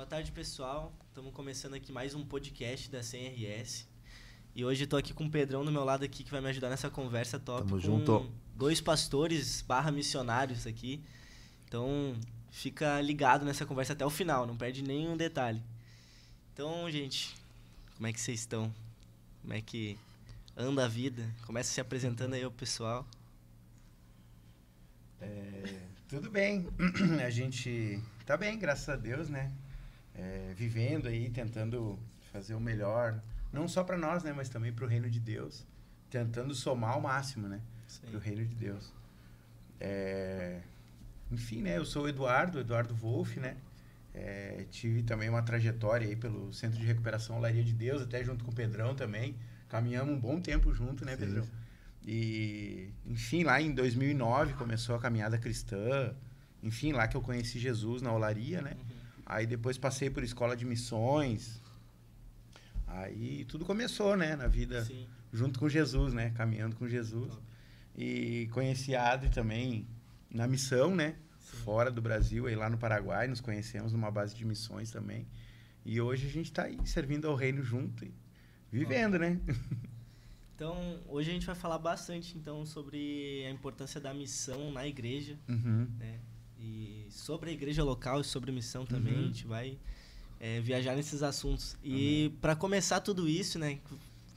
Boa tarde, pessoal. Estamos começando aqui mais um podcast da CRS. E hoje estou aqui com o Pedrão do meu lado aqui, que vai me ajudar nessa conversa top. Tamo com junto. 2 pastores / missionários aqui. Então, fica ligado nessa conversa até o final, não perde nenhum detalhe. Então, gente, como é que vocês estão? Como é que anda a vida? Começa se apresentando aí o pessoal. Tudo bem. A gente tá bem, graças a Deus, né? Vivendo aí, tentando fazer o melhor, não só para nós, né? Mas também para o reino de Deus. Tentando somar ao máximo, né? Para o reino de Deus. Enfim, né? Eu sou o Eduardo Wolff, né? Tive também uma trajetória aí pelo Centro de Recuperação Olaria de Deus, até junto com o Pedrão também. Caminhamos um bom tempo junto, né, Pedrão? E, enfim, lá em 2009 começou a caminhada cristã. Enfim, lá que eu conheci Jesus na Olaria, né? Aí depois passei por escola de missões. Aí tudo começou, né? Na vida, junto com Jesus, né? Caminhando com Jesus. E conheci a Adri também na missão, né? Fora do Brasil, aí lá no Paraguai. Nos conhecemos numa base de missões também. E hoje a gente está aí, servindo ao reino junto e vivendo, né? Então, hoje a gente vai falar bastante então, sobre a importância da missão na igreja, né? E sobre a igreja local e sobre a missão também, a gente vai viajar nesses assuntos. E para começar tudo isso, né,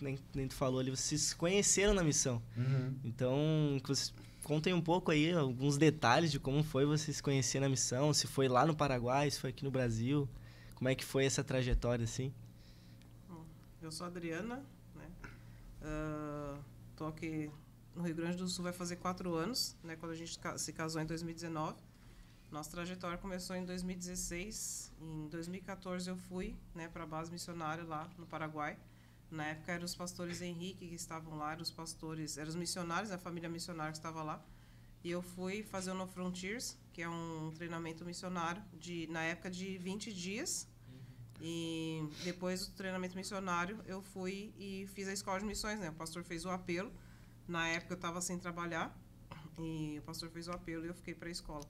nem tu falou ali, vocês se conheceram na missão. Então, vocês contem um pouco aí, alguns detalhes de como foi vocês se conhecer na missão, se foi lá no Paraguai, se foi aqui no Brasil, como é que foi essa trajetória, assim? Bom, eu sou a Adriana, né? Tô aqui no Rio Grande do Sul, vai fazer 4 anos, né? Quando a gente se casou em 2019. Nossa trajetória começou em 2016. Em 2014 eu fui, né, para a base missionária lá no Paraguai. Na época eram os pastores Henrique que estavam lá, eram os missionários, a família missionária que estava lá. E eu fui fazer o No Frontiers, que é um treinamento missionário na época de 20 dias. E depois do treinamento missionário, eu fui e fiz a escola de missões, né? O pastor fez o apelo. Na época eu estava sem trabalhar e o pastor fez o apelo e eu fiquei para a escola.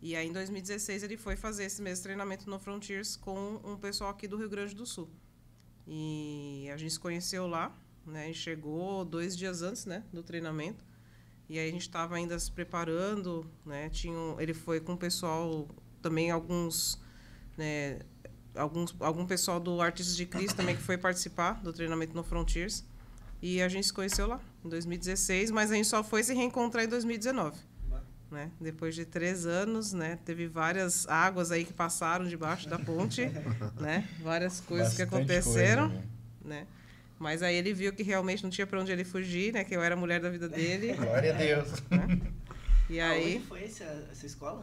E aí, em 2016, ele foi fazer esse mesmo treinamento no Frontiers com um pessoal aqui do Rio Grande do Sul. E a gente se conheceu lá, né? E chegou 2 dias antes, né, do treinamento. E aí a gente estava ainda se preparando, né? Ele foi com o pessoal, também alguns, né, algum pessoal do Artistas de Cristo também que foi participar do treinamento no Frontiers. E a gente se conheceu lá, em 2016, mas a gente só foi se reencontrar em 2019. Né? Depois de 3 anos, né? Teve várias águas aí que passaram debaixo da ponte, né? Várias coisas que aconteceram, né? Mas aí ele viu que realmente não tinha para onde ele fugir, né? Que eu era a mulher da vida dele. Glória a Deus. Né? E aí... Onde foi essa escola?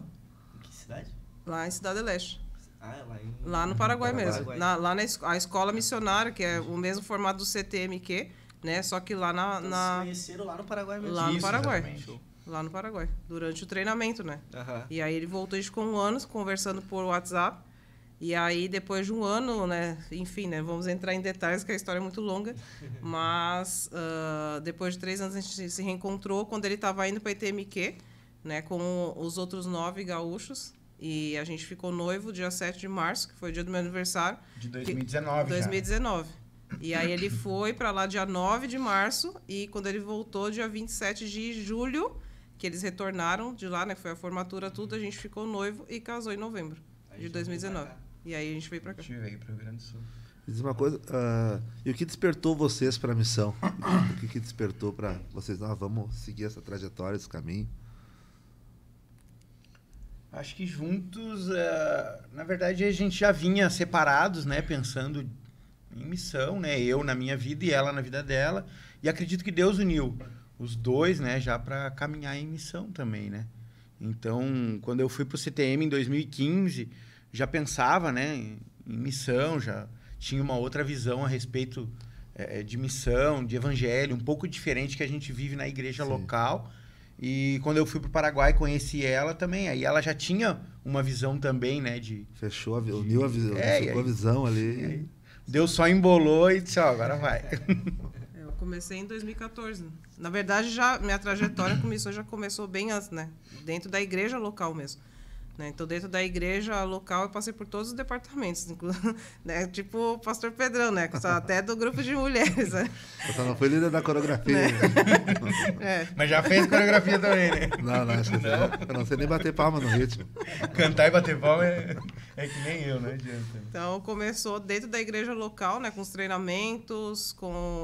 Em que cidade? Lá em Cidade do Leste. Lá no Paraguai mesmo. Lá na escola missionária, que é o mesmo formato do CTMQ, né? Só que lá Então, se conheceram lá no Paraguai mesmo? Lá no Paraguai. Exatamente. Lá no Paraguai, durante o treinamento, né? Aham. E aí ele voltou, a gente ficou 1 ano conversando por WhatsApp. E aí, depois de 1 ano, né? Enfim, né? Vamos entrar em detalhes, que a história é muito longa. Mas, depois de 3 anos, a gente se reencontrou quando ele estava indo para a ITMQ, né? Com os outros 9 gaúchos. E a gente ficou noivo dia 7 de março, que foi o dia do meu aniversário. De 2019 2019. E aí ele foi para lá dia 9 de março. E quando ele voltou, dia 27 de julho... que eles retornaram de lá, né? Foi a formatura, tudo. A gente ficou noivo e casou em novembro de 2019. E aí a gente veio pra cá. A gente veio pro Rio Grande do Sul. Diz uma coisa, e o que despertou vocês para a missão? O que despertou para vocês? Vamos seguir essa trajetória, esse caminho? Acho que juntos, na verdade, a gente já vinha separados, né? Pensando em missão, né? Eu na minha vida e ela na vida dela. E acredito que Deus uniu os dois, né, já para caminhar em missão também, né? Então, quando eu fui para o CTM em 2015, já pensava, né, em missão, já tinha uma outra visão a respeito de missão, de evangelho, um pouco diferente que a gente vive na igreja local. E quando eu fui para o Paraguai, conheci ela também. Aí ela já tinha uma visão também, né, uniu a visão, ficou a visão ali. Deus só embolou e disse, agora vai. Eu comecei em 2014. Na verdade, minha trajetória com missões já começou bem antes, né? Dentro da igreja local mesmo. né? Então, dentro da igreja local, eu passei por todos os departamentos, né? Tipo o pastor Pedrão, né? Até do grupo de mulheres, né? Eu só não fui líder da coreografia. É. Mas já fez coreografia também, né? Não, acho que eu não sei nem bater palma no ritmo. Cantar e bater palma é que nem eu, não adianta. Então, começou dentro da igreja local, né? Com os treinamentos,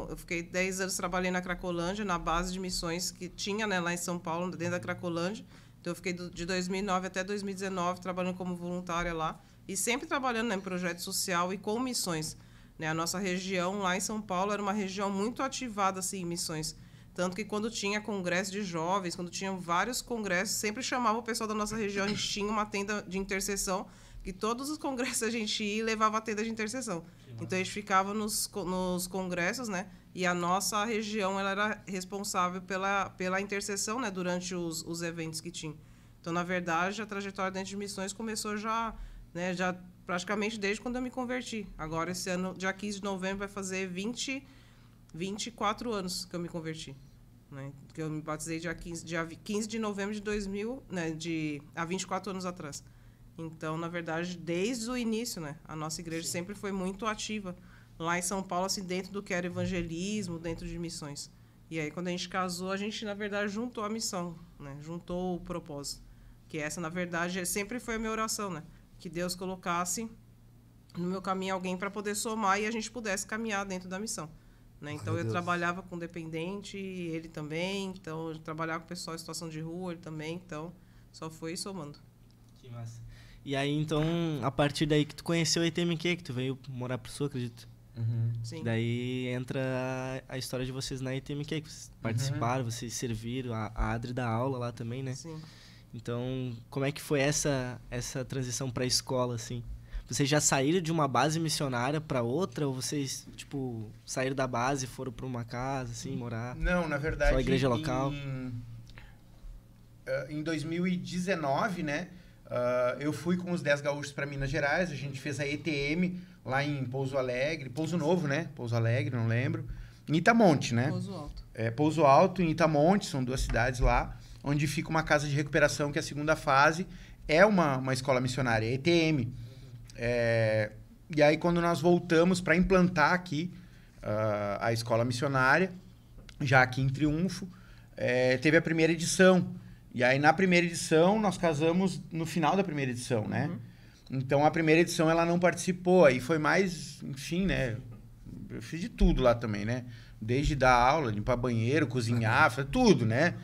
eu fiquei 10 anos trabalhando na Cracolândia, na base de missões que tinha, né? Lá em São Paulo, dentro da Cracolândia. Então, eu fiquei de 2009 até 2019 trabalhando como voluntária lá e sempre trabalhando, né, em projeto social e com missões, né? A nossa região lá em São Paulo era uma região muito ativada assim, em missões. Tanto que quando tinha congresso de jovens, quando tinham vários congressos, sempre chamava o pessoal da nossa região, a gente tinha uma tenda de intercessão, que todos os congressos a gente ia e levava a tenda de intercessão. Então, a gente ficava nos congressos, né? E a nossa região ela era responsável pela intercessão, né, durante os eventos que tinha. Então, na verdade, a trajetória dentro de missões começou já praticamente desde quando eu me converti. Agora, esse ano, dia 15 de novembro, vai fazer 24 anos que eu me converti. Né? Que eu me batizei dia 15 de novembro de 2000, né, há 24 anos atrás. Então, na verdade, desde o início, né, a nossa igreja sempre foi muito ativa lá em São Paulo, assim, dentro do que era evangelismo, dentro de missões. E aí, quando a gente casou, a gente, na verdade, juntou a missão, né? Juntou o propósito. Que essa, na verdade, sempre foi a minha oração, né? Que Deus colocasse no meu caminho alguém para poder somar e a gente pudesse caminhar dentro da missão. Né? Então, eu trabalhava com dependente, ele também. Então, eu trabalhava com pessoal em situação de rua, ele também. Então, só foi somando. Que massa. E aí, então, a partir daí que tu conheceu a ITMQ, que tu veio morar pro Sul, acredito. Uhum. Sim. Daí entra a história de vocês na ITMQ, que vocês participaram, vocês serviram, a Adri da aula lá também, né? Sim. Então, como é que foi essa transição para a escola, assim? Vocês já saíram de uma base missionária para outra, ou vocês, tipo, saíram da base e foram para uma casa, assim, morar? Não, na verdade... Só a igreja local? Em 2019, né? Eu fui com os 10 gaúchos para Minas Gerais, a gente fez a ETM lá em Pouso Alegre, Pouso Novo, né? Pouso Alegre, não lembro. Em Itamonte, né? Pouso Alto. Pouso Alto e Itamonte, são 2 cidades lá, onde fica uma casa de recuperação, que a segunda fase é uma escola missionária, ETM. E aí, quando nós voltamos para implantar aqui a escola missionária, já aqui em Triunfo, teve a primeira edição. E aí, na primeira edição, nós casamos no final da primeira edição, né? Uhum. Então, a primeira edição, ela não participou. Aí foi mais, enfim, né? Eu fiz de tudo lá também, né? Desde dar aula, limpar banheiro, cozinhar, fazer tudo, né?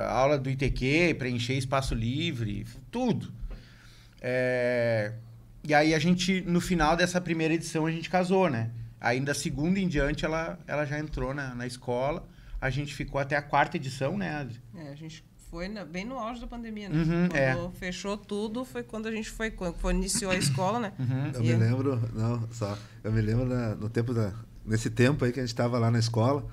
Aula do ITQ, preencher espaço livre, tudo. E aí, a gente, no final dessa primeira edição, a gente casou, né? Aí, da segunda em diante, ela já entrou na escola. A gente ficou até a 4ª edição, né, Adri? A gente foi bem no auge da pandemia, né? Uhum, quando fechou tudo, foi quando a gente iniciou a escola, né? Uhum. Eu me lembro, nesse tempo aí que a gente tava lá na escola,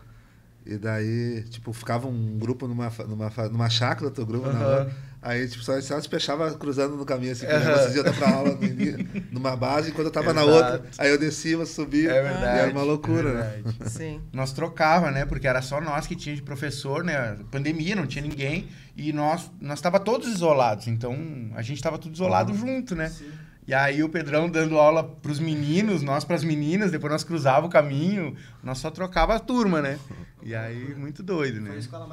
e daí, tipo, ficava um grupo numa chácara, outro grupo na outra. Aí, tipo, só se fechava cruzando no caminho, assim, que vocês iam dar pra aula numa base, enquanto eu tava na outra. Aí eu descia, subia, É verdade, e era uma loucura, né? Sim. Nós trocava, né? Porque era só nós que tinha de professor, né? Pandemia, não tinha ninguém. E nós tava todos isolados. Então, a gente tava tudo isolado junto, né? Sim. E aí, o Pedrão dando aula pros meninos, nós pras meninas. Depois nós cruzava o caminho. Nós só trocava a turma, né? E aí, muito doido, né? Foi a escola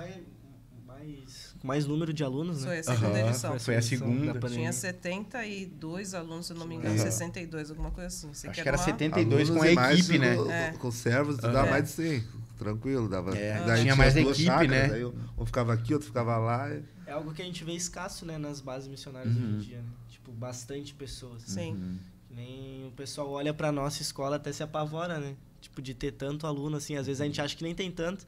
com mais número de alunos, né? Foi a segunda edição. Foi a segunda. Tinha 72 alunos, se eu não me engano, 62, alguma coisa assim. Acho que era 72 com a equipe, né? Com servos, dava mais de 100. Tranquilo, dava. Daí tinha mais equipe, chácaras, né? Daí um ficava aqui, outro ficava lá. É algo que a gente vê escasso, né, nas bases missionárias hoje em dia, né? Tipo, bastante pessoas. Sim. Nem o pessoal olha pra nossa escola até se apavora, né? Tipo, de ter tanto aluno, assim. Às vezes a gente acha que nem tem tanto.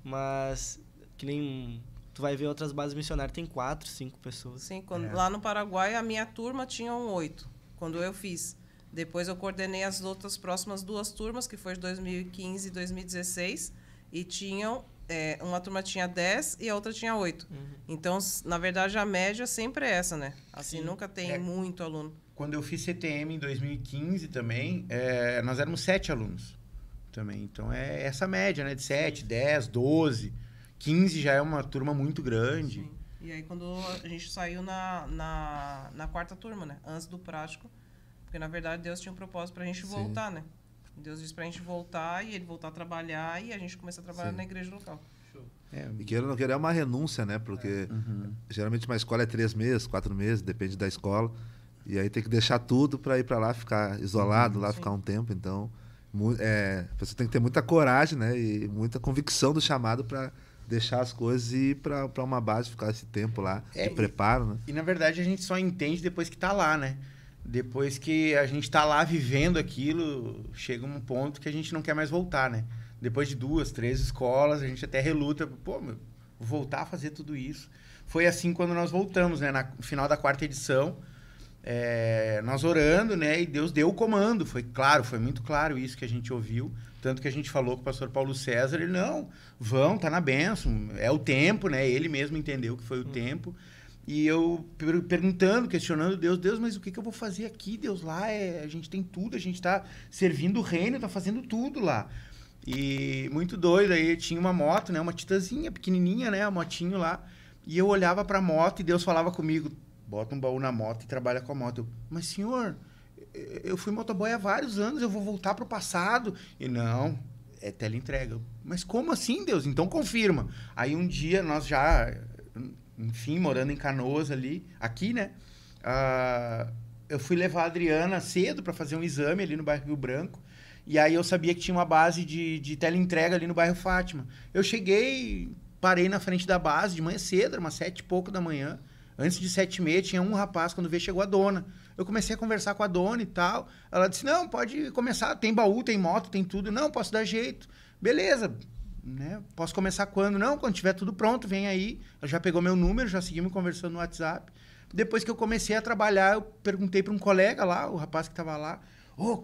Mas que nem... Tu vai ver outras bases missionárias, tem 4, 5 pessoas. Sim, lá no Paraguai, a minha turma tinha 8, quando eu fiz. Depois eu coordenei as outras próximas 2 turmas, que foi de 2015 e 2016, e tinham... uma turma tinha 10 e a outra tinha 8. Então, na verdade, a média sempre é essa, né? Assim, sim, nunca tem muito aluno. Quando eu fiz CTM em 2015 também, nós éramos 7 alunos também. Então, essa média, né? De 7, 10, 12... 15 já é uma turma muito grande. Sim. E aí, quando a gente saiu na quarta turma, né? Antes do prático. Porque, na verdade, Deus tinha um propósito pra gente voltar, né? Deus disse pra gente voltar e ele voltar a trabalhar e a gente começa a trabalhar na igreja local. E queira ou não queira, é uma renúncia, né? Porque geralmente uma escola é 3 meses, 4 meses, depende da escola. E aí tem que deixar tudo para ir para lá, ficar isolado lá, ficar um tempo. Então, você tem que ter muita coragem, né? E muita convicção do chamado para deixar as coisas e ir para uma base, ficar esse tempo lá, de preparo, né? E, na verdade, a gente só entende depois que tá lá, né? Depois que a gente tá lá vivendo aquilo, chega um ponto que a gente não quer mais voltar, né? Depois de 2, 3 escolas, a gente até reluta. Pô, vou voltar a fazer tudo isso. Foi assim quando nós voltamos, né? No final da 4ª edição, nós orando, né? E Deus deu o comando. Foi claro, foi muito claro isso que a gente ouviu. Tanto que a gente falou com o pastor Paulo César, ele, não, vão, tá na bênção. É o tempo, né? Ele mesmo entendeu que foi o tempo. E eu perguntando, questionando Deus, mas o que eu vou fazer aqui, Deus? Lá a gente tem tudo, a gente tá servindo o reino, tá fazendo tudo lá. E muito doido, aí tinha uma moto, né? Uma titazinha, pequenininha, né? Uma motinho lá. E eu olhava pra moto e Deus falava comigo, bota um baú na moto e trabalha com a moto. Mas, senhor, eu fui motoboy há vários anos, eu vou voltar pro passado. E não, é teleentrega. Mas como assim, Deus? Então confirma. Aí um dia nós já... Enfim, morando em Canoas ali, aqui, né? Eu fui levar a Adriana cedo para fazer um exame ali no bairro Rio Branco. E aí eu sabia que tinha uma base de teleentrega ali no bairro Fátima. Eu cheguei, parei na frente da base de manhã cedo, era umas 7 e pouco da manhã. Antes de 7h30 tinha um rapaz, quando veio chegou a dona. Eu comecei a conversar com a dona e tal. Ela disse, não, pode começar, tem baú, tem moto, tem tudo. Não, posso dar jeito. Beleza. Né? Posso começar quando? Não, quando tiver tudo pronto, vem aí. Ela já pegou meu número, já seguimos conversando no WhatsApp. Depois que eu comecei a trabalhar, eu perguntei para um colega lá, o rapaz que estava lá,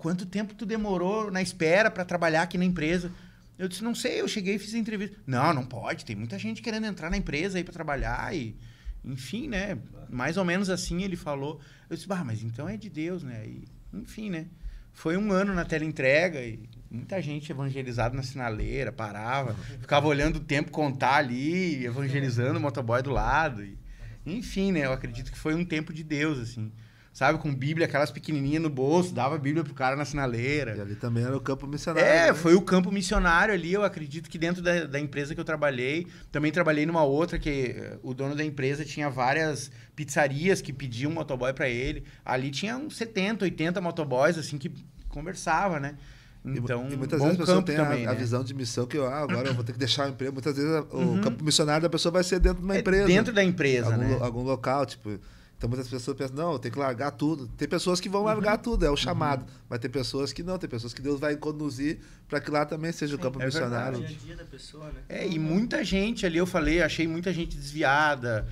quanto tempo tu demorou na espera para trabalhar aqui na empresa? Eu disse, não sei, eu cheguei e fiz a entrevista. Não pode, tem muita gente querendo entrar na empresa aí para trabalhar e... Enfim, né? Mais ou menos assim ele falou. Eu disse, mas então é de Deus, né? E, enfim, né? Foi um ano na teleentrega e muita gente evangelizada na sinaleira, parava, ficava olhando o tempo contar ali, evangelizando o motoboy do lado. E, enfim, né? Eu acredito que foi um tempo de Deus, assim. Sabe, com Bíblia, aquelas pequenininhas no bolso, dava a Bíblia pro cara na sinaleira. E ali também era o campo missionário. Né? Foi o campo missionário ali. Eu acredito que dentro da empresa que eu trabalhei, também trabalhei numa outra que o dono da empresa tinha várias pizzarias que pediam motoboy para ele. Ali tinha uns 70, 80 motoboys, assim, que conversava, né? Então, e muitas vezes a pessoa tem também, a visão de missão que agora eu vou ter que deixar o emprego. Muitas vezes o campo missionário da pessoa vai ser dentro de uma empresa. Dentro da empresa, algum local, tipo... Então muitas pessoas pensam, não, eu tenho que largar tudo. Tem pessoas que vão largar tudo, é o chamado. Mas tem pessoas que não, tem pessoas que Deus vai conduzir para que lá também seja o campo missionário. Verdade. É o dia a dia da pessoa, né? E muita gente ali, achei muita gente desviada.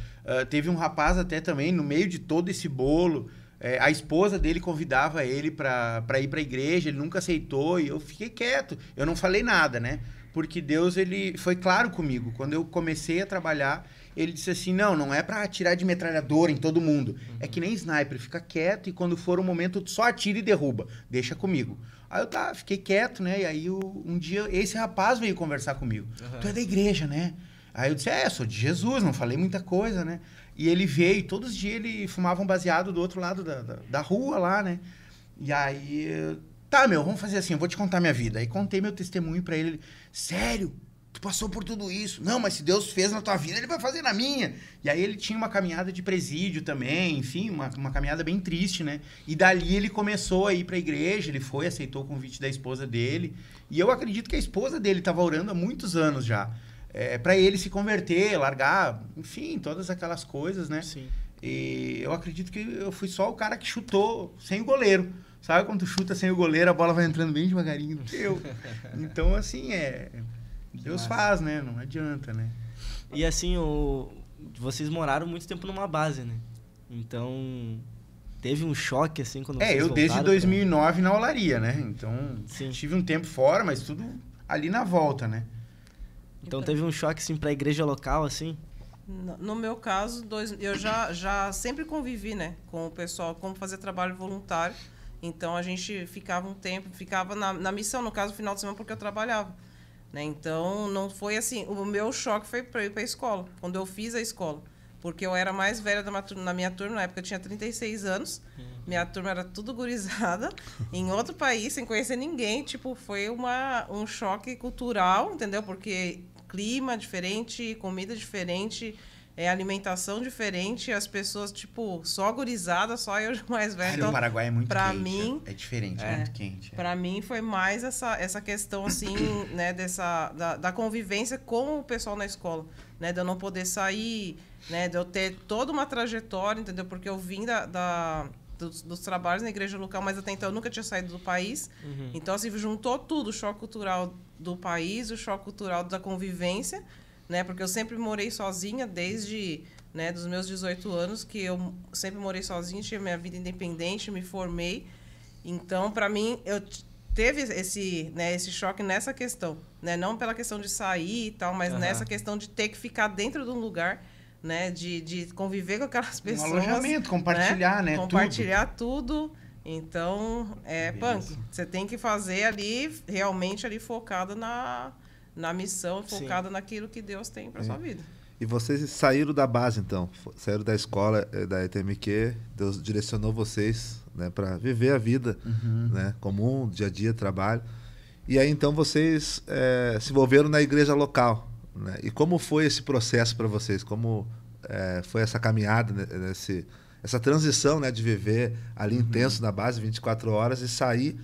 Teve um rapaz até também, no meio de todo esse bolo, a esposa dele convidava ele para ir para a igreja, ele nunca aceitou e eu fiquei quieto. Eu não falei nada, né? Porque Deus, ele foi claro comigo. Quando eu comecei a trabalhar, ele disse assim, não é pra atirar de metralhadora em todo mundo. É que nem sniper, fica quieto e quando for o momento, só atira e derruba. Deixa comigo. Aí eu fiquei quieto, né? E aí um dia, esse rapaz veio conversar comigo. Tu é da igreja, né? Aí eu disse, sou de Jesus, não falei muita coisa, né? E ele veio, todos os dias ele fumava um baseado do outro lado da rua lá, né? E aí, vamos fazer assim, eu vou te contar minha vida. Aí contei meu testemunho pra ele. Sério? Tu passou por tudo isso. Não, mas se Deus fez na tua vida, ele vai fazer na minha. E aí ele tinha uma caminhada de presídio também, enfim, uma caminhada bem triste, né? E dali ele começou a ir pra igreja, ele aceitou o convite da esposa dele. E eu acredito que a esposa dele estava orando há muitos anos já. Para ele se converter, largar, enfim, todas aquelas coisas, né? Sim. E eu acredito que eu fui só o cara que chutou sem o goleiro. Sabe quando tu chuta sem o goleiro, a bola vai entrando bem devagarinho no teu? Então, assim, Deus faz, né? Não adianta, né? E assim, vocês moraram muito tempo numa base, né? Então, teve um choque, assim, quando vocês voltaram? Desde 2009 na Olaria, né? Então, Sim. Tive um tempo fora, mas tudo ali na volta, né? Então, teve um choque, assim, pra igreja local, assim? No meu caso, eu já sempre convivi, né? Com o pessoal, como fazer trabalho voluntário. Então, a gente ficava um tempo, na missão, no caso, no final de semana, porque eu trabalhava. Né? Então, não foi assim. O meu choque foi para ir para a escola, quando eu fiz a escola. porque eu era mais velha na minha turma, na época eu tinha 36 anos, minha turma era tudo gurizada, em outro país, sem conhecer ninguém, tipo, foi um choque cultural, entendeu? Porque clima diferente, comida diferente, alimentação diferente, as pessoas, tipo, só gurizada, só eu mais velha. Então, o Paraguai é muito pra quente, mim, é diferente, é muito quente. Pra mim foi mais essa questão, assim, né, da convivência com o pessoal na escola, né, de eu não poder sair, né, de eu ter toda uma trajetória, entendeu? Porque eu vim dos trabalhos na igreja local, mas até então eu nunca tinha saído do país. Então, assim, juntou tudo, o choque cultural do país, o choque cultural da convivência, né? Porque eu sempre morei sozinha desde, né, dos meus 18 anos, que eu sempre morei sozinha, tinha minha vida independente, me formei. Então, para mim, eu teve esse choque nessa questão, né? Não pela questão de sair e tal, mas nessa questão de ter que ficar dentro de um lugar, né? De conviver com aquelas pessoas. Um alojamento, compartilhar, né? Compartilhar tudo. Então, punk. Você tem que fazer ali, realmente ali focada na missão, focada naquilo que Deus tem para sua vida. E vocês saíram da base, então? Saíram da escola, da ETMQ, Deus direcionou vocês, né, para viver a vida, né, comum, dia a dia, trabalho. E aí, então, vocês se envolveram na igreja local, né? E como foi esse processo para vocês? Como foi essa caminhada, né, essa transição, né, de viver ali intenso na base, 24 horas, e sair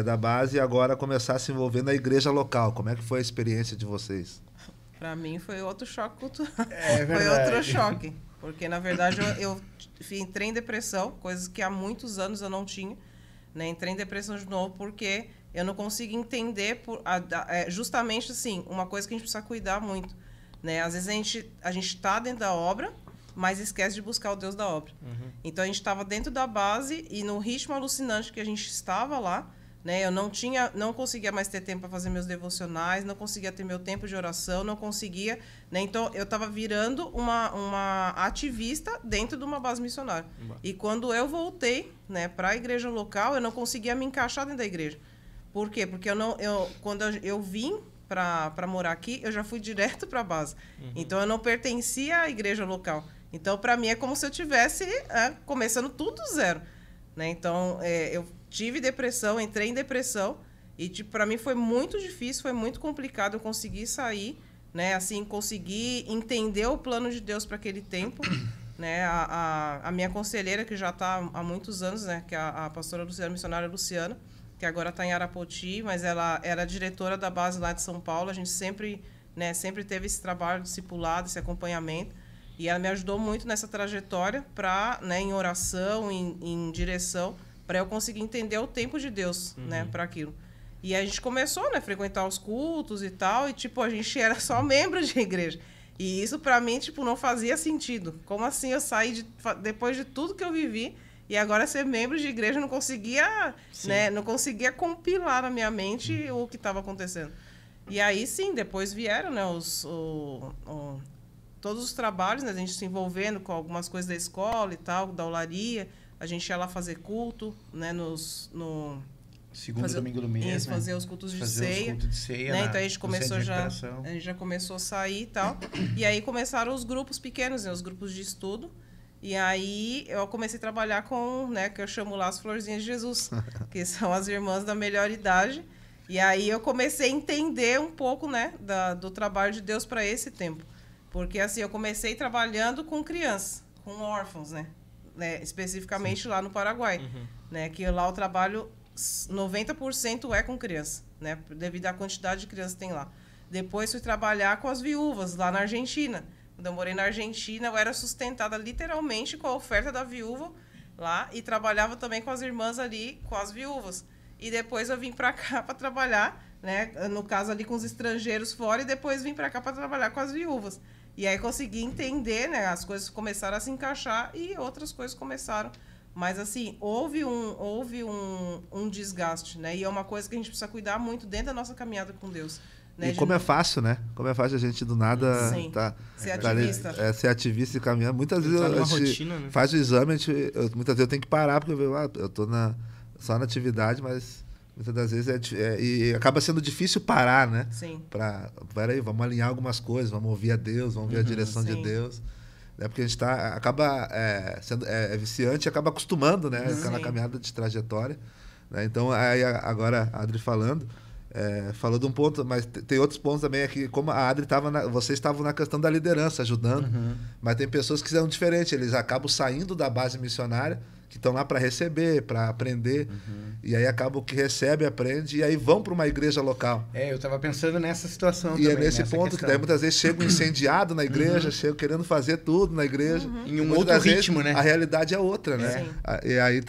da base e agora começar a se envolver na igreja local? Como é que foi a experiência de vocês? Para mim foi outro choque cultural. Verdade. Foi outro choque. Porque, na verdade, eu entrei em depressão, coisas que há muitos anos eu não tinha. Né? Entrei em depressão de novo porque eu não consigo entender, justamente assim, uma coisa que a gente precisa cuidar muito. Né? Às vezes a gente está dentro da obra, mas esquece de buscar o Deus da obra. Então, a gente estava dentro da base e no ritmo alucinante que a gente estava lá, né? Eu não conseguia mais ter tempo para fazer meus devocionais, não conseguia ter meu tempo de oração, não conseguia, né? Então eu estava virando uma ativista dentro de uma base missionária. E quando eu voltei, né, para a igreja local, eu não conseguia me encaixar dentro da igreja. Por quê? Porque quando eu vim para morar aqui, eu já fui direto para a base. Então eu não pertencia à igreja local. Então para mim é como se eu tivesse começando tudo do zero, né? Então eu tive depressão, entrei em depressão e tipo, para mim foi muito difícil, foi muito complicado eu conseguir sair, né? Assim, conseguir entender o plano de Deus para aquele tempo, né? A minha conselheira, que já está há muitos anos, né? Que é a pastora Luciana, missionária Luciana, que agora está em Arapoti, mas ela era diretora da base lá de São Paulo. A gente sempre teve esse trabalho discipulado, esse acompanhamento. E ela me ajudou muito nessa trajetória em oração, em direção, para eu conseguir entender o tempo de Deus, né, para aquilo. E a gente começou, né, a frequentar os cultos e tal, e tipo, a gente era só membro de igreja. E isso para mim, tipo, não fazia sentido. Como assim eu saí depois de tudo que eu vivi e agora ser membro de igreja, não conseguia, né, não conseguia compilar na minha mente o que estava acontecendo. E aí sim, depois vieram, né, todos os trabalhos, né, a gente se envolvendo com algumas coisas da escola e tal, da olaria. A gente ia lá fazer culto, né, segundo domingo do mês, isso, fazer os cultos de ceia. Né? Então a gente já começou a sair e tal. E aí começaram os grupos pequenos, né, os grupos de estudo. E aí eu comecei a trabalhar com, né, que eu chamo lá as Florzinhas de Jesus, que são as irmãs da melhor idade. E aí eu comecei a entender um pouco, né, do trabalho de Deus para esse tempo. Porque assim, eu comecei trabalhando com crianças, com órfãos, né? Especificamente lá no Paraguai, né? Que lá o trabalho 90% é com criança, né? Devido à quantidade de crianças que tem lá. Depois fui trabalhar com as viúvas lá na Argentina. Quando eu morei na Argentina, eu era sustentada literalmente com a oferta da viúva lá e trabalhava também com as irmãs ali, com as viúvas. E depois eu vim para cá para trabalhar, né? No caso ali com os estrangeiros fora, e depois vim para cá para trabalhar com as viúvas. E aí consegui entender, né? As coisas começaram a se encaixar e outras coisas começaram. Mas, assim, houve um desgaste, né? E é uma coisa que a gente precisa cuidar muito dentro da nossa caminhada com Deus. Né? E como é fácil, né? Como é fácil a gente do nada ser ativista. Ali, ser ativista e caminhar. Muitas vezes a gente rotina, né? faz o exame, muitas vezes eu tenho que parar, porque eu estou só na atividade, mas muitas das vezes e acaba sendo difícil parar, né? Sim. Peraí, vamos alinhar algumas coisas, vamos ouvir a Deus, vamos ver a direção de Deus. né? Porque a gente acaba sendo viciante e acaba acostumando, né? Aquela caminhada de trajetória. Né? Então, aí, agora, a Adri falando de um ponto, mas tem outros pontos também aqui, como a Adri vocês estavam na questão da liderança, ajudando, mas tem pessoas que são diferentes, eles acabam saindo da base missionária, que estão lá para receber, para aprender, e aí acabam que recebe, aprende, e aí vão para uma igreja local. Eu estava pensando nessa situação e também. É nesse ponto questão. Que daí muitas vezes chegam incendiado na igreja, chegam querendo fazer tudo na igreja. Em um outro ritmo, né? A realidade é outra, né? E aí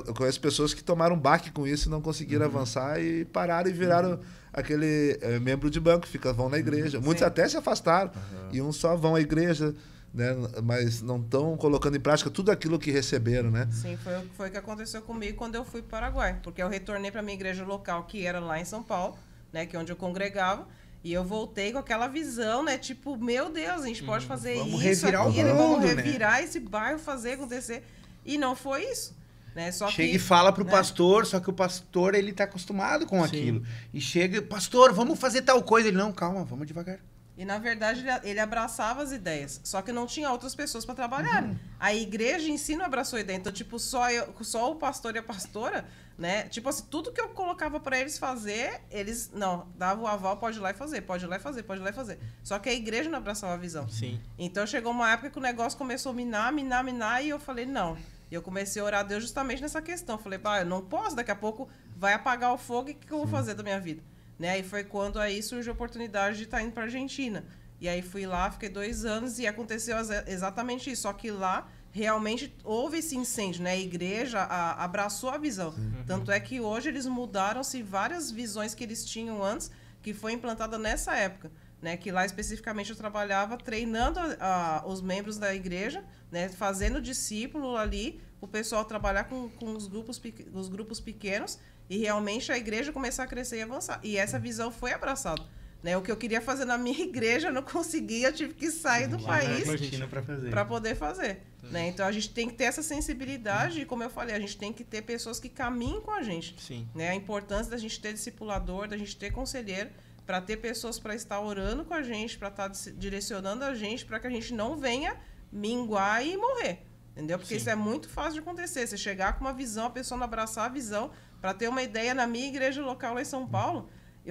eu conheço pessoas que tomaram baque com isso e não conseguiram avançar e pararam e viraram aquele membro de banco, vão na igreja. Muitos até se afastaram, e uns só vão à igreja, né? Mas não estão colocando em prática tudo aquilo que receberam, né? Sim, foi o que aconteceu comigo quando eu fui para o Paraguai, porque eu retornei para minha igreja local, que era lá em São Paulo, né, que é onde eu congregava, e eu voltei com aquela visão, né, tipo, meu Deus, a gente pode fazer vamos isso, revirar aquilo, o mundo, vamos revirar, né? esse bairro, fazer acontecer, e não foi isso. Né? Chega e fala pro pastor, só que o pastor, ele tá acostumado com aquilo. E chega, pastor, vamos fazer tal coisa. Ele, não, calma, vamos devagar. E, na verdade, ele abraçava as ideias, só que não tinha outras pessoas para trabalhar. A igreja em si não abraçou a ideia. Então, tipo, só o pastor e a pastora, né? Tipo assim, tudo que eu colocava para eles fazer, eles, não, davam o aval, pode ir lá e fazer, pode ir lá e fazer, pode ir lá e fazer. Só que a igreja não abraçava a visão. Sim. Então, chegou uma época que o negócio começou a minar, e eu falei, não. E eu comecei a orar a Deus justamente nessa questão. Falei, eu não posso, daqui a pouco vai apagar o fogo, e o que eu vou fazer da minha vida? Né? E foi quando aí surgiu a oportunidade de estar indo para a Argentina. E aí fui lá, fiquei 2 anos e aconteceu exatamente isso. Só que lá realmente houve esse incêndio, né? A igreja abraçou a visão. Tanto é que hoje eles mudaram-se várias visões que eles tinham antes, que foi implantada nessa época. Né? Que lá especificamente eu trabalhava treinando os membros da igreja, né? Fazendo discípulo ali, o pessoal trabalhar com os grupos pequenos, e realmente a igreja começar a crescer e avançar. E essa visão foi abraçada. Né? O que eu queria fazer na minha igreja, eu não conseguia, eu tive que sair do país para poder fazer. Né? Então, a gente tem que ter essa sensibilidade, e como eu falei, a gente tem que ter pessoas que caminhem com a gente. Sim. Né? A importância da gente ter discipulador, da gente ter conselheiro, para ter pessoas para estar orando com a gente, para estar direcionando a gente, para que a gente não venha minguar e morrer. Entendeu? Porque isso é muito fácil de acontecer. Você chegar com uma visão, a pessoa não abraçar a visão. Para ter uma ideia, na minha igreja local lá em São Paulo,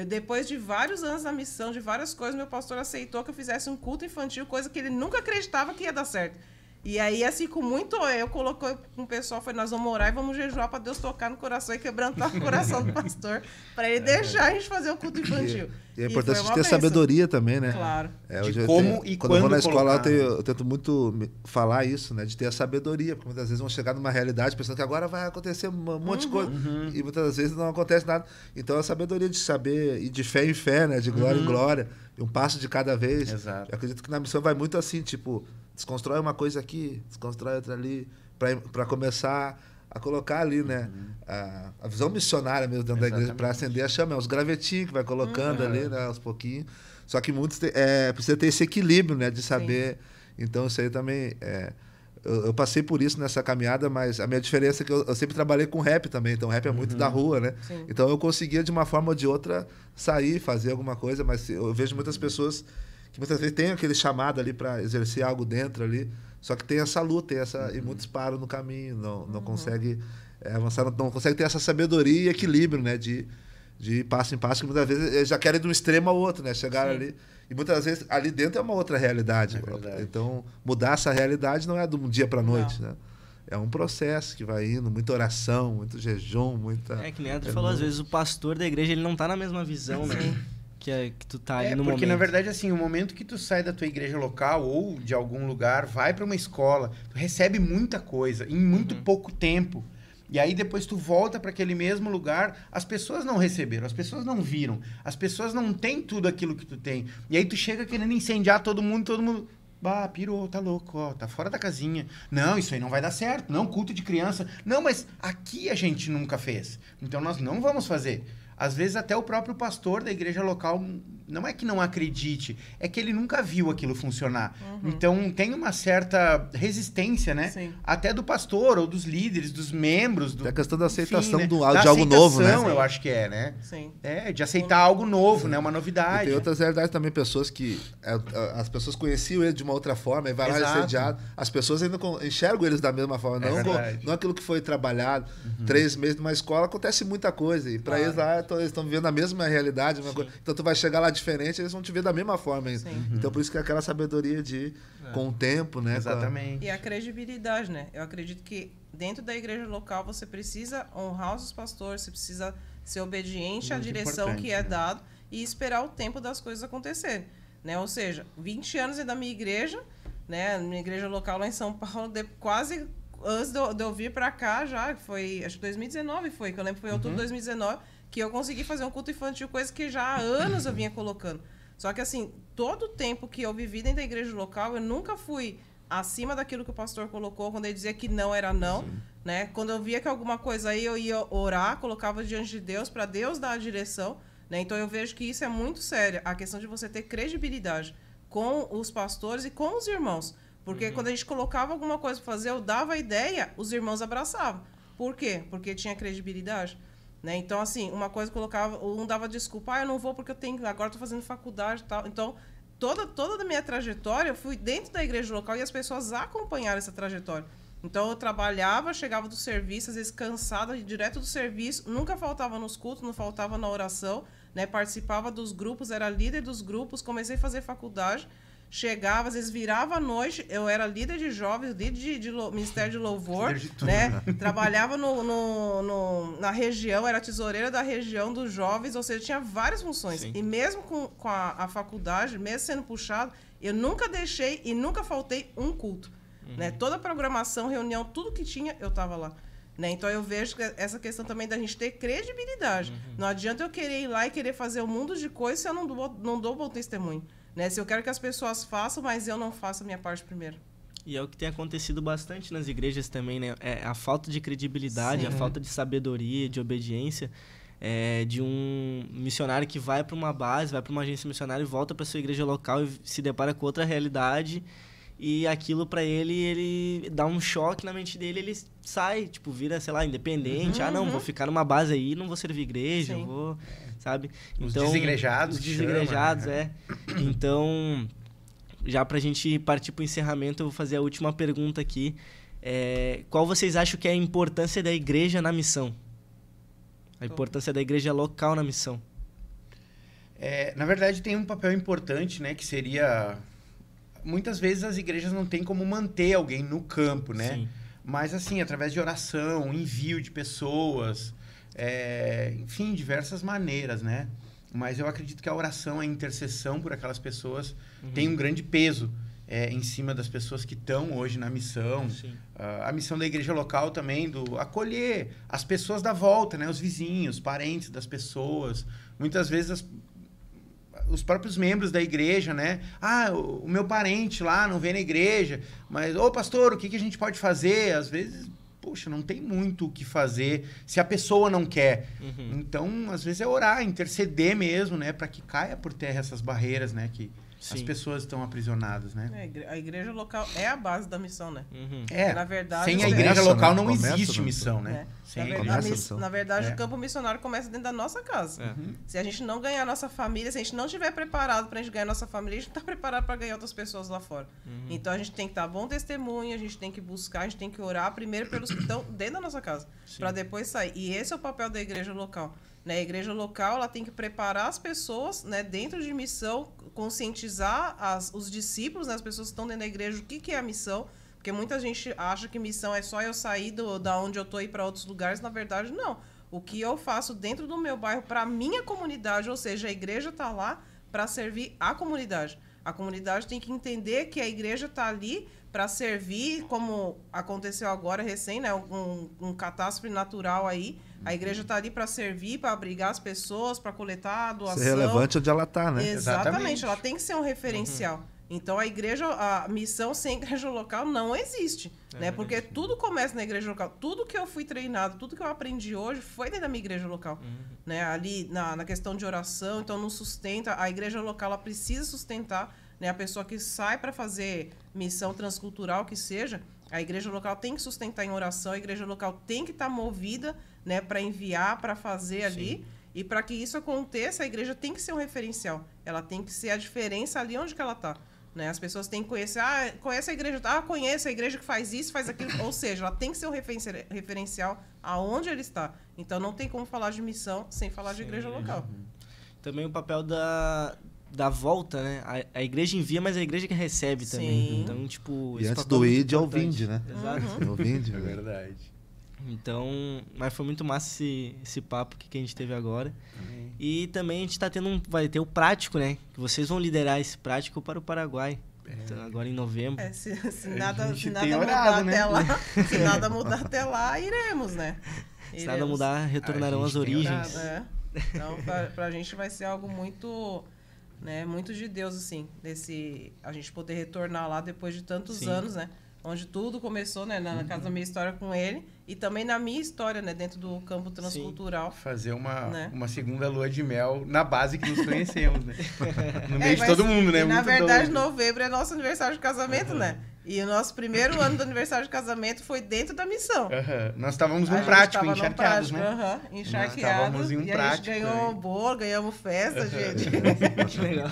depois de vários anos na missão, de várias coisas, meu pastor aceitou que eu fizesse um culto infantil, coisa que ele nunca acreditava que ia dar certo. E aí, assim, com muito eu coloquei com o pessoal, falei, nós vamos orar e vamos jejuar para Deus tocar no coração e quebrantar o coraração do pastor, para ele deixar a gente fazer o culto infantil. E é importante a gente ter sabedoria também, né? Claro. Quando eu vou na escola, eu tento muito falar isso, né? De ter a sabedoria, porque muitas vezes vão chegar numa realidade pensando que agora vai acontecer um monte de coisa, e muitas vezes não acontece nada. Então, a sabedoria de saber, e de fé em fé, né? De glória em glória, e um passo de cada vez. Exato. Eu acredito que na missão vai muito assim, tipo, desconstrói uma coisa aqui, desconstrói outra ali, para começar a colocar ali, né? A visão missionária mesmo dentro da igreja, para acender a chama. É os gravetinhos que vai colocando ali, né? Aos pouquinhos. Só que muitos precisa ter esse equilíbrio, né? De saber. Sim. Então, isso aí também... Eu passei por isso nessa caminhada, mas a minha diferença é que eu sempre trabalhei com rap também. Então, rap é muito da rua, né? Sim. Então, eu conseguia, de uma forma ou de outra, sair, fazer alguma coisa. Mas eu vejo muitas pessoas que muitas vezes tem aquele chamado ali para exercer algo dentro ali, só que tem essa luta, e muitos param no caminho, não conseguem avançar, não conseguem ter essa sabedoria e equilíbrio, né, de passo em passo, que muitas vezes eles já querem de um extremo ao outro, né, chegar ali, e muitas vezes ali dentro é uma outra realidade. Então, mudar essa realidade não é de um dia para a noite, né? É um processo que vai indo, muita oração, muito jejum, muita... Que nem a Adri falou, às vezes o pastor da igreja, ele não tá na mesma visão, né? Que tu tá ali no momento. Porque, na verdade, assim, o momento que tu sai da tua igreja local ou de algum lugar, vai para uma escola, tu recebe muita coisa em muito pouco tempo. E aí, depois tu volta para aquele mesmo lugar, as pessoas não receberam, as pessoas não viram, as pessoas não têm tudo aquilo que tu tem. E aí tu chega querendo incendiar todo mundo... pirou, tá louco, ó, tá fora da casinha. Não, isso aí não vai dar certo. Não, culto de criança. Não, mas aqui a gente nunca fez. Então, nós não vamos fazer. Às vezes até o próprio pastor da igreja local não é que não acredite, é que ele nunca viu aquilo funcionar. Então, tem uma certa resistência, né? Sim. Até do pastor ou dos líderes, dos membros. É a questão da aceitação enfim, né? de algo novo, né? Eu acho que é, né? Sim. De aceitar algo novo, né? Uma E novidade. tem outras realidades também, pessoas que... as pessoas conheciam ele de uma outra forma, e vai lá Exato. assediado. As pessoas ainda enxergam eles da mesma forma. Não aquilo que foi trabalhado. 3 meses numa escola, acontece muita coisa. E para eles lá, eles estão vivendo a mesma realidade. A mesma coisa. Então tu vai chegar lá diferente, eles vão te ver da mesma forma ainda. Então por isso que é aquela sabedoria de ir com o tempo, né? Exatamente. E a credibilidade, né? Eu acredito que dentro da igreja local você precisa honrar os pastores, você precisa ser obediente à direção que é dada e esperar o tempo das coisas acontecerem, né? Ou seja, 20 anos é da minha igreja, né? Minha igreja local lá em São Paulo, quase antes de eu vir para cá já, foi, acho que 2019 foi, que eu lembro que foi em outubro de 2019, que eu consegui fazer um culto infantil, coisa que já há anos eu vinha colocando. Só que assim, todo o tempo que eu vivi dentro da igreja local, eu nunca fui acima daquilo que o pastor colocou, quando ele dizia que não era não, né? Quando eu via que alguma coisa aí, eu ia orar, colocava diante de Deus, para Deus dar a direção, né? Então eu vejo que isso é muito sério, a questão de você ter credibilidade com os pastores e com os irmãos. Porque quando a gente colocava alguma coisa para fazer, eu dava a ideia, os irmãos abraçavam. Por quê? Porque tinha credibilidade. Né? Então, assim, uma coisa colocava, um dava desculpa, eu não vou porque eu tenho, agora estou fazendo faculdade e tal. Então, toda a minha trajetória, eu fui dentro da igreja local e as pessoas acompanharam essa trajetória. Então, eu trabalhava, chegava do serviço, às vezes cansada, direto do serviço, nunca faltava nos cultos, não faltava na oração, né? Participava dos grupos, era líder dos grupos, comecei a fazer faculdade, chegava, às vezes virava à noite, eu era líder de jovens, líder de Ministério de Louvor, né? Trabalhava na região, era tesoureira da região dos jovens, ou seja, tinha várias funções. Sim. E mesmo com a faculdade, mesmo sendo puxado, eu nunca deixei e nunca faltei um culto. Né? Toda a programação, reunião, tudo que tinha, eu estava lá. Né? Então eu vejo que essa questão também da gente ter credibilidade. Não adianta eu querer ir lá e querer fazer um mundo de coisas se eu não dou bom testemunho. Né? Se eu quero que as pessoas façam, mas eu não faço a minha parte primeiro. E é o que tem acontecido bastante nas igrejas também, né? É a falta de credibilidade, a falta de sabedoria, de obediência, de um missionário que vai para uma base, vai para uma agência missionária e volta para sua igreja local e se depara com outra realidade. E aquilo para ele dá um choque na mente dele, ele sai, tipo, vira, sei lá, independente. Não, vou ficar numa base aí, não vou servir igreja, vou, sabe? Então, os desigrejados. Os desigrejados, Então, já pra gente partir pro encerramento, eu vou fazer a última pergunta aqui. Qual vocês acham que é a importância da igreja na missão? A importância da igreja local na missão? Na verdade, tem um papel importante, né, que seria... Muitas vezes as igrejas não têm como manter alguém no campo, né? Sim. Mas, assim, através de oração, envio de pessoas, enfim, diversas maneiras, né? Mas eu acredito que a oração, a intercessão por aquelas pessoas tem um grande peso em cima das pessoas que estão hoje na missão. A missão da igreja local também, do acolher as pessoas da volta, né? Os vizinhos, parentes das pessoas. Muitas vezes os próprios membros da igreja, né? O meu parente lá não vem na igreja, mas, pastor, o que a gente pode fazer? Às vezes, poxa, não tem muito o que fazer se a pessoa não quer. Então, às vezes é orar, interceder mesmo, né? Para que caia por terra essas barreiras, né? Que as pessoas estão aprisionadas, né? A igreja local é a base da missão, né? Na verdade, sem a igreja local não existe missão, né? Na verdade, o campo missionário começa dentro da nossa casa. Se a gente não ganhar a nossa família, se a gente não estiver preparado para a gente ganhar a nossa família, a gente não está preparado para ganhar outras pessoas lá fora. Então, a gente tem que dar bom testemunho, a gente tem que buscar, a gente tem que orar primeiro pelos que estão dentro da nossa casa, para depois sair. E esse é o papel da igreja local. Né? A igreja local ela tem que preparar as pessoas, né, dentro de missão, conscientizar os discípulos, né, as pessoas que estão dentro da igreja, o que é a missão. Porque muita gente acha que missão é só eu sair da onde eu estou e ir para outros lugares. Na verdade, não. O que eu faço dentro do meu bairro para a minha comunidade, ou seja, a igreja está lá para servir a comunidade. A comunidade tem que entender que a igreja está ali para servir, como aconteceu agora recém, né, um catástrofe natural aí. A igreja está ali para servir, para abrigar as pessoas, para coletar a doação. Ser relevante onde ela está, né? Exatamente, ela tem que ser um referencial. Então, a missão sem igreja local não existe, né? Porque tudo começa na igreja local. Tudo que eu fui treinado, tudo que eu aprendi hoje foi dentro da minha igreja local, né? Ali na questão de oração, então não sustenta. A igreja local, ela precisa sustentar, né? A pessoa que sai para fazer missão transcultural, que seja, a igreja local tem que sustentar em oração, a igreja local tem que estar movida, né? Para enviar, para fazer ali. E para que isso aconteça, a igreja tem que ser um referencial. Ela tem que ser a diferença ali onde que ela está. Né? As pessoas têm que conhecer, conhece a igreja, conheço a igreja que faz isso, faz aquilo. Ou seja, ela tem que ser um referencial aonde ele está. Então, não tem como falar de missão sem falar de igreja local. Também o papel da volta, né? A igreja envia, mas a igreja que recebe também. Então, tipo... E antes do id é o vinde, né? Exato. O vinde, é verdade. Então, mas foi muito massa esse papo que a gente teve agora. E também a gente tá vai ter o prático, né? Que vocês vão liderar esse prático para o Paraguai. Então, agora em novembro. Se nada mudar, né? Até lá, se nada mudar até lá, iremos, né? Se nada mudar, retornarão às origens. Então, pra gente vai ser algo muito, né, muito de Deus, assim, a gente poder retornar lá depois de tantos anos, né? Onde tudo começou, né? Na casa da minha história com ele. E também na minha história, né? Dentro do campo transcultural. Fazer uma segunda lua de mel na base que nos conhecemos, né? No meio de todo mundo, né? Na verdade, novembro é nosso aniversário de casamento, né? E o nosso primeiro ano do aniversário de casamento foi dentro da missão. Nós estávamos num prático, encharqueados, né? Encharqueados. E a gente ganhou um bolo, ganhamos festa, gente. Que legal.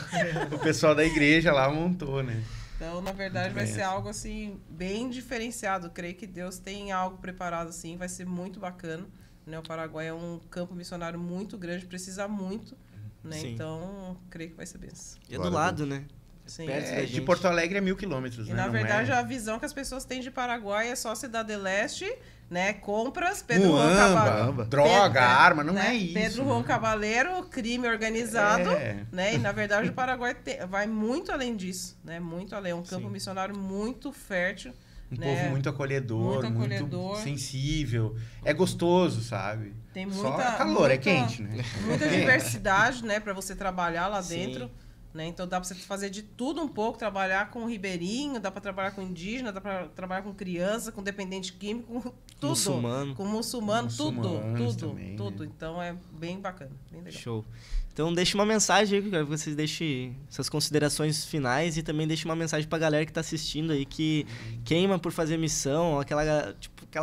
O pessoal da igreja lá montou, né? Então, na verdade, vai ser algo, assim, bem diferenciado. Creio que Deus tem algo preparado, assim, vai ser muito bacana. Né? O Paraguai é um campo missionário muito grande, precisa muito, né? Então, creio que vai ser benção. E é do lado, né? Sim. De Porto Alegre é 1.000 quilômetros, né? E, na verdade, a visão que as pessoas têm de Paraguai é só Cidade Leste, né? Compras, Pedro Juan Cabaleiro. Droga, arma, não é isso. Pedro Juan Cabaleiro, crime organizado, né? E, na verdade, o Paraguai vai muito além disso, né? Muito além. É um campo missionário muito fértil. Um povo muito acolhedor, muito sensível. É gostoso, sabe? Tem muita... Só calor, é quente, né? Muita diversidade, né? Para você trabalhar lá dentro. Né? Então dá para você fazer de tudo um pouco, trabalhar com ribeirinho, dá para trabalhar com indígena, dá para trabalhar com criança, com dependente químico, com tudo. Com muçulmano, tudo. Então é bem bacana, bem legal. Show. Então deixa uma mensagem aí, que vocês deixem suas considerações finais e também deixe uma mensagem pra galera que tá assistindo aí, que queima por fazer missão, aquela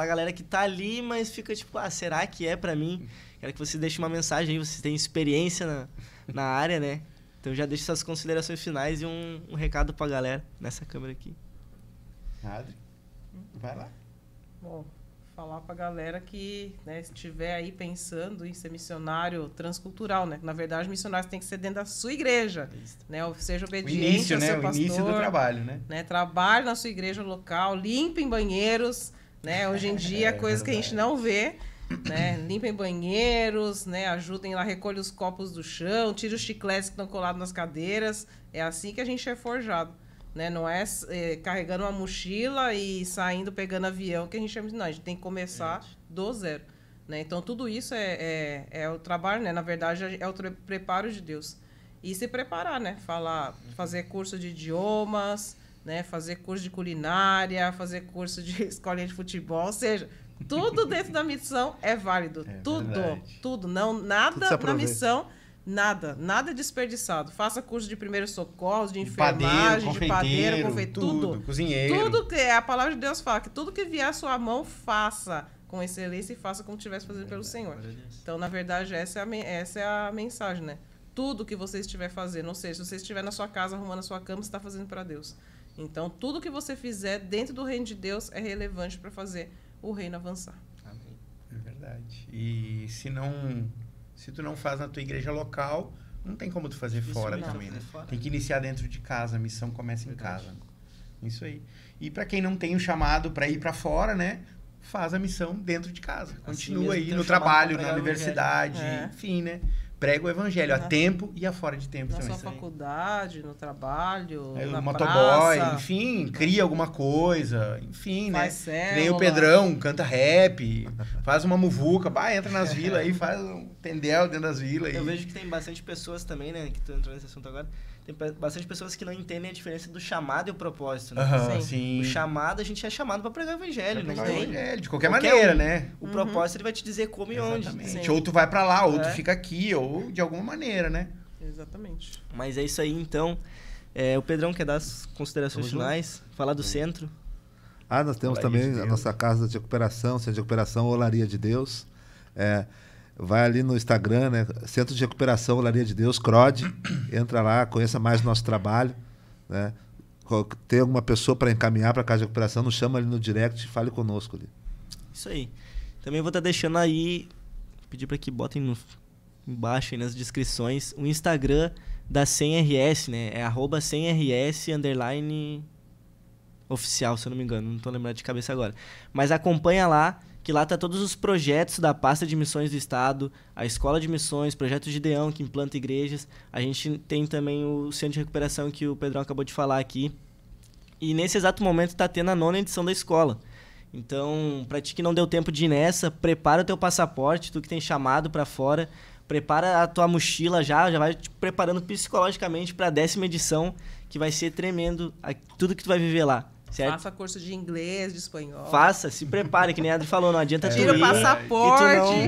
galera que tá ali, mas fica tipo, será que é pra mim? Quero que você deixe uma mensagem aí, vocês têm experiência na área, né? Então já deixa suas considerações finais e um recado pra galera nessa câmera aqui. Adri, vai lá. Bom, falar pra galera que, né, estiver aí pensando em ser missionário transcultural, né? Na verdade, missionário tem que ser dentro da sua igreja, né? Ou seja, obediente ao seu pastor. O início do trabalho, né? Trabalhe na sua igreja local, limpem banheiros, né? Hoje em dia, coisa que a gente não vê. Né? Limpem banheiros, né? Ajudem lá, recolhem os copos do chão, tirem os chicletes que estão colados nas cadeiras. É assim que a gente é forjado, né? Não é carregando uma mochila e saindo pegando avião que a gente chama de... Não, a gente tem que começar do zero, né? Então tudo isso é o trabalho, né? Na verdade é o preparo de Deus. E se preparar, né? Fazer curso de idiomas, né? Fazer curso de culinária, fazer curso de escolinha de futebol, ou seja... Tudo dentro da missão é válido. Tudo. Não, nada na missão, nada é desperdiçado. Faça curso de primeiros socorros, de enfermagem, de padeiro, confeiteiro, tudo. Cozinheiro. Tudo que a palavra de Deus fala, que tudo que vier à sua mão, faça com excelência e faça como estivesse fazendo pelo Senhor. Então, na verdade, essa é a mensagem, né? Tudo que você estiver fazendo, ou seja, se você estiver na sua casa arrumando a sua cama, você está fazendo para Deus. Então, tudo que você fizer dentro do reino de Deus é relevante para fazer o reino avançar. Amém. É verdade. E se tu não faz na tua igreja local, não tem como tu fazer fora também, né? Tem que iniciar dentro de casa, a missão começa em casa. Isso aí. E para quem não tem o chamado para ir para fora, né? Faz a missão dentro de casa. Continua aí no trabalho, na universidade, enfim, né? Prega o evangelho a tempo e a fora de tempo também. Na sua faculdade, no trabalho, na motoboy, praça. Enfim, cria alguma coisa, enfim, faz né? célula. Nem o Pedrão, canta rap, faz uma muvuca, entra nas vilas aí, faz um tendel dentro das vilas. Eu vejo que tem bastante pessoas também, né, que estão entrando nesse assunto agora. tem bastante pessoas que não entendem a diferença do chamado e o propósito, né? Sim. O chamado, a gente é chamado para pregar o evangelho, né? De qualquer maneira, né? O propósito, ele vai te dizer como e onde. Sim. Ou tu vai para lá, ou tu fica aqui, ou de alguma maneira, né? Exatamente. Mas é isso aí, então. O Pedrão quer dar as considerações finais, falar do centro. Nós temos também a nossa casa de recuperação, Centro de Recuperação Olaria de Deus. Vai ali no Instagram, né? Centro de Recuperação Olaria de Deus, CROD. Entra lá, conheça mais o nosso trabalho, né? Tem alguma pessoa para encaminhar para a casa de recuperação, nos chama ali no direct e fale conosco ali. Isso aí. Também vou estar deixando aí, pedir para que botem embaixo aí nas descrições, o Instagram da 100RS, né? É @100RS_ oficial, se eu não me engano. Não estou lembrando de cabeça agora. Mas acompanha lá, que lá tá todos os projetos da pasta de missões do Estado, a escola de missões, projeto de Gideão, que implanta igrejas. A gente tem também o centro de recuperação que o Pedrão acabou de falar aqui. E nesse exato momento está tendo a 9ª edição da escola. Então, para ti que não deu tempo de ir nessa, prepara o teu passaporte, tu que tem chamado para fora, prepara a tua mochila já vai te preparando psicologicamente para a 10ª edição, que vai ser tremendo tudo que tu vai viver lá. Certo? Faça curso de inglês, de espanhol. Faça, se prepare, que nem a Adri falou, não adianta tu ir... Tira o passaporte.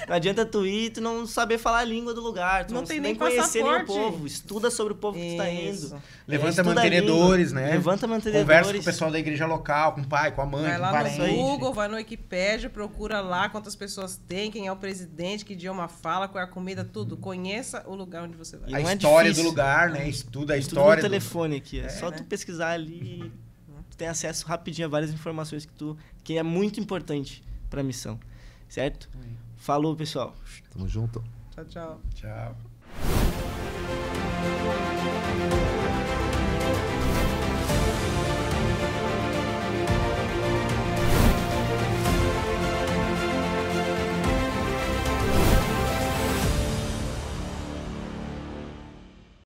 Não adianta tu ir e tu não saber falar a língua do lugar, tu não tem nem conhecer nem o povo. Estuda sobre o povo que tu tá indo. Levanta mantenedores, né? Levanta mantenedores. Conversa com o pessoal da igreja local, com o pai, com a mãe, vai com lá o parente. no Google, vai no Wikipédia, procura lá quantas pessoas tem, quem é o presidente, que idioma fala, qual é a comida, tudo. Conheça o lugar onde você vai. A história do lugar, né? Estuda a história. Tudo no telefone aqui. É só tu pesquisar ali... tem acesso rapidinho a várias informações que é muito importante para a missão, certo? Falou, pessoal. Tamo junto. Tchau, tchau. Tchau.